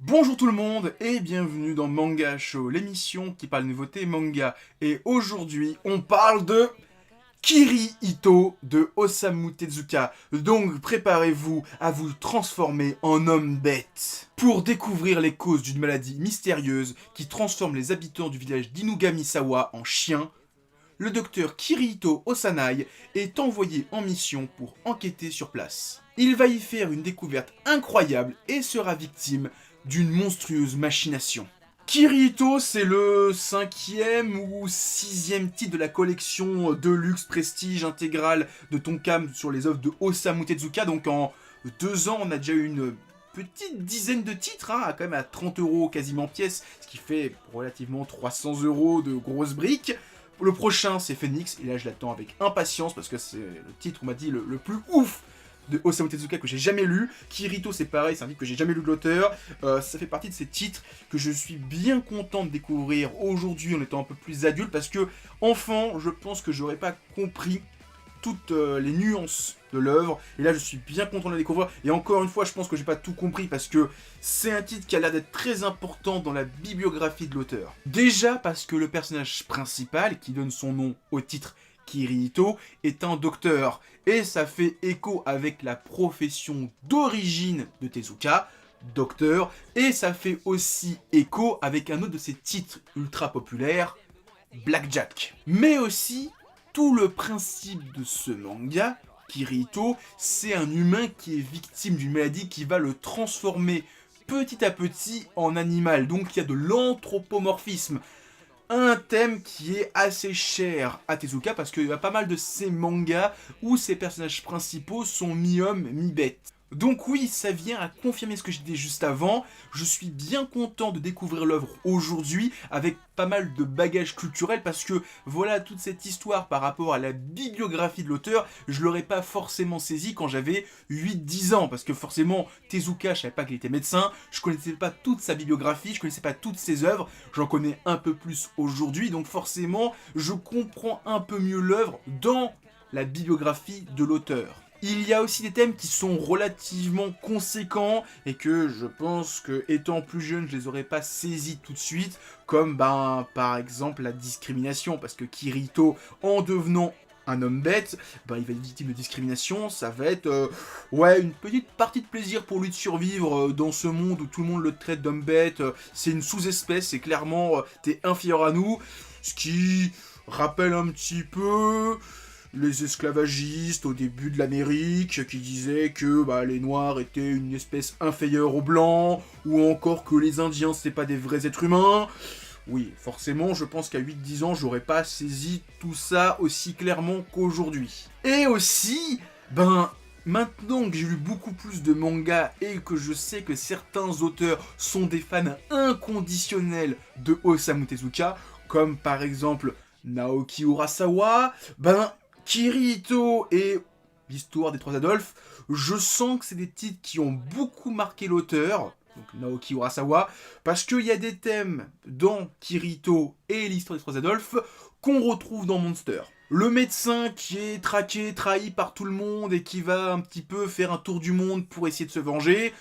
Bonjour tout le monde et bienvenue dans Manga Show, l'émission qui parle nouveautés manga. Et aujourd'hui, on parle de Kirihito de Osamu Tezuka. Donc préparez-vous à vous transformer en homme bête pour découvrir les causes d'une maladie mystérieuse qui transforme les habitants du village d'Inugamisawa en chiens. Le docteur Kirihito Osanai est envoyé en mission pour enquêter sur place. Il va y faire une découverte incroyable et sera victime d'une monstrueuse machination. Kirihito, c'est le 5e ou 6e titre de la collection Deluxe Prestige intégrale de Tonkam sur les œuvres de Osamu Tezuka. Donc en 2 ans, on a déjà eu une petite dizaine de titres, quand même à 30€ quasiment pièce, ce qui fait relativement 300€ de grosses briques. Le prochain, c'est Phoenix, et là je l'attends avec impatience parce que c'est le titre, on m'a dit, le plus ouf de Osamu Tezuka que j'ai jamais lu. Kirihito, c'est pareil, c'est un titre que j'ai jamais lu de l'auteur. Ça fait partie de ces titres que je suis bien content de découvrir aujourd'hui en étant un peu plus adulte parce que, enfant, je pense que j'aurais pas compris toutes les nuances de l'œuvre, et là je suis bien content de la découvrir, et encore une fois je pense que j'ai pas tout compris parce que c'est un titre qui a l'air d'être très important dans la bibliographie de l'auteur. Déjà parce que le personnage principal, qui donne son nom au titre Kirihito, est un docteur, et ça fait écho avec la profession d'origine de Tezuka, docteur, et ça fait aussi écho avec un autre de ses titres ultra populaires, Blackjack. Mais aussi, tout le principe de ce manga, Kirihito, c'est un humain qui est victime d'une maladie qui va le transformer petit à petit en animal. Donc il y a de l'anthropomorphisme. Un thème qui est assez cher à Tezuka parce qu'il y a pas mal de ces mangas où ces personnages principaux sont mi-homme, mi-bête. Donc oui, ça vient à confirmer ce que j'ai dit juste avant. Je suis bien content de découvrir l'œuvre aujourd'hui avec pas mal de bagages culturels parce que voilà, toute cette histoire par rapport à la bibliographie de l'auteur, je l'aurais pas forcément saisi quand j'avais 8-10 ans parce que forcément Tezuka, je savais pas qu'il était médecin, je connaissais pas toute sa bibliographie, je connaissais pas toutes ses œuvres, j'en connais un peu plus aujourd'hui, donc forcément je comprends un peu mieux l'œuvre dans la bibliographie de l'auteur. Il y a aussi des thèmes qui sont relativement conséquents et que je pense que, étant plus jeune, je les aurais pas saisis tout de suite, comme par exemple la discrimination, parce que Kirihito, en devenant un homme bête, il va être victime de discrimination, ça va être une petite partie de plaisir pour lui de survivre dans ce monde où tout le monde le traite d'homme bête, c'est une sous-espèce, c'est clairement t'es inférieur à nous, ce qui rappelle un petit peu les esclavagistes au début de l'Amérique qui disaient que les Noirs étaient une espèce inférieure aux Blancs, ou encore que les Indiens c'était pas des vrais êtres humains. Oui, forcément, je pense qu'à 8-10 ans, j'aurais pas saisi tout ça aussi clairement qu'aujourd'hui. Et aussi, maintenant que j'ai lu beaucoup plus de mangas et que je sais que certains auteurs sont des fans inconditionnels de Osamu Tezuka, comme par exemple Naoki Urasawa, Kirihito et l'histoire des 3 Adolphes, je sens que c'est des titres qui ont beaucoup marqué l'auteur, donc Naoki Urasawa, parce qu'il y a des thèmes dans Kirihito et l'histoire des 3 Adolphes qu'on retrouve dans Monster. Le médecin qui est traqué, trahi par tout le monde et qui va un petit peu faire un tour du monde pour essayer de se venger,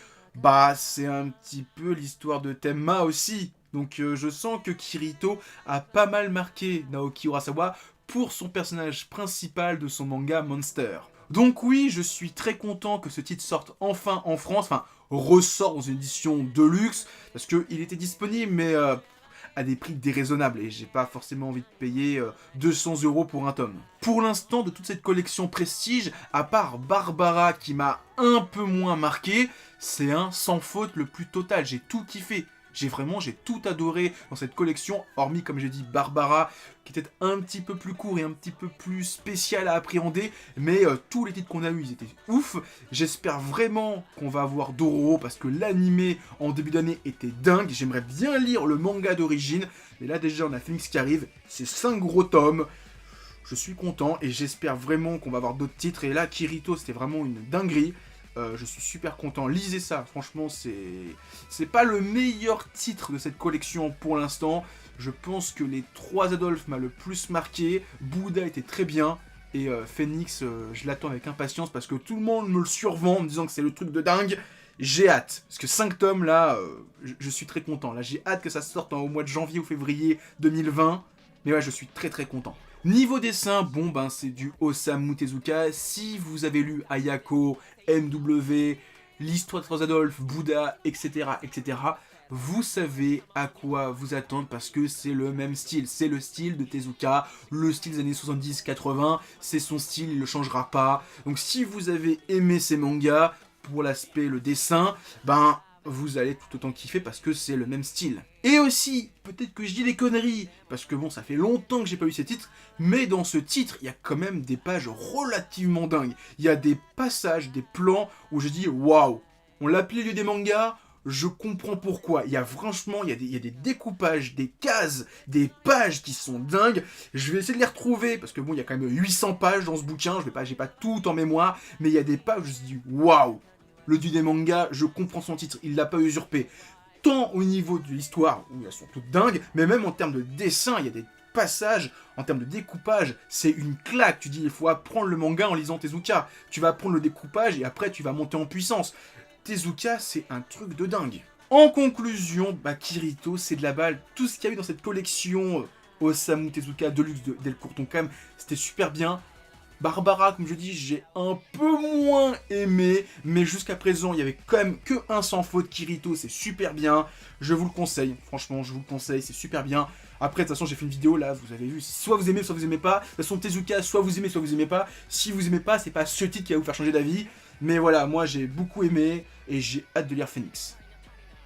c'est un petit peu l'histoire de Tenma aussi. Donc je sens que Kirihito a pas mal marqué Naoki Urasawa pour son personnage principal de son manga Monster. Donc oui, je suis très content que ce titre sorte enfin en France, ressort dans une édition Deluxe, parce qu'il était disponible, mais à des prix déraisonnables, et j'ai pas forcément envie de payer 200€ pour un tome. Pour l'instant, de toute cette collection Prestige, à part Barbara qui m'a un peu moins marqué, c'est un sans faute le plus total, j'ai tout kiffé. J'ai tout adoré dans cette collection, hormis, comme j'ai dit, Barbara, qui était un petit peu plus court et un petit peu plus spécial à appréhender, mais tous les titres qu'on a eu, ils étaient ouf. J'espère vraiment qu'on va avoir Dororo, parce que l'animé en début d'année était dingue. J'aimerais bien lire le manga d'origine, mais là déjà on a Phoenix qui arrive, c'est 5 gros tomes. Je suis content et j'espère vraiment qu'on va avoir d'autres titres, et là Kirihito c'était vraiment une dinguerie. Je suis super content, lisez ça, franchement c'est pas le meilleur titre de cette collection pour l'instant. Je pense que les 3 Adolphes m'a le plus marqué, Bouddha était très bien, et Phoenix je l'attends avec impatience parce que tout le monde me le survend en me disant que c'est le truc de dingue. J'ai hâte, parce que 5 tomes là, je suis très content. Là, j'ai hâte que ça sorte au mois de janvier ou février 2020. Mais ouais, je suis très très content. Niveau dessin, bon ben c'est du Osamu Tezuka. Si vous avez lu Ayako, MW, l'histoire de François Adolphe, Bouddha, etc., vous savez à quoi vous attendre parce que c'est le même style. C'est le style de Tezuka, le style des années 70-80, c'est son style, il ne changera pas. Donc si vous avez aimé ces mangas, pour l'aspect, le dessin, ben vous allez tout autant kiffer parce que c'est le même style. Et aussi, peut-être que je dis des conneries, parce que bon, ça fait longtemps que j'ai pas eu ces titres, mais dans ce titre, il y a quand même des pages relativement dingues. Il y a des passages, des plans où je dis waouh, on l'appelait lieu des mangas, je comprends pourquoi. Il y a franchement, il y a des découpages, des cases, des pages qui sont dingues. Je vais essayer de les retrouver, parce que bon, il y a quand même 800 pages dans ce bouquin, j'ai pas tout en mémoire, mais il y a des pages où je me dis waouh, le dieu des mangas, je comprends son titre, il l'a pas usurpé. Tant au niveau de l'histoire, où elles sont toutes dingues, mais même en termes de dessin, il y a des passages, en termes de découpage, c'est une claque. Tu dis, il faut apprendre le manga en lisant Tezuka. Tu vas apprendre le découpage et après tu vas monter en puissance. Tezuka, c'est un truc de dingue. En conclusion, Kirito, c'est de la balle. Tout ce qu'il y a eu dans cette collection Osamu Tezuka Deluxe de Delcourt Tonkam, c'était super bien. Barbara, comme je dis, j'ai un peu moins aimé, mais jusqu'à présent, il y avait quand même que un sans faute. Kirito, c'est super bien, je vous le conseille, franchement, je vous le conseille, c'est super bien. Après, de toute façon, j'ai fait une vidéo, là, vous avez vu, soit vous aimez, soit vous aimez pas. De toute façon, Tezuka, soit vous aimez, soit vous aimez pas. Si vous aimez pas, c'est pas ce titre qui va vous faire changer d'avis. Mais voilà, moi, j'ai beaucoup aimé, et j'ai hâte de lire Phoenix.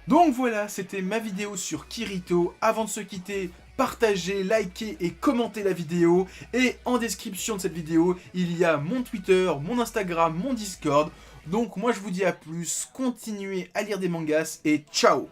Donc voilà, c'était ma vidéo sur Kirito. Avant de se quitter, partagez, likez et commentez la vidéo. Et en description de cette vidéo, il y a mon Twitter, mon Instagram, mon Discord. Donc moi je vous dis à plus, continuez à lire des mangas et ciao!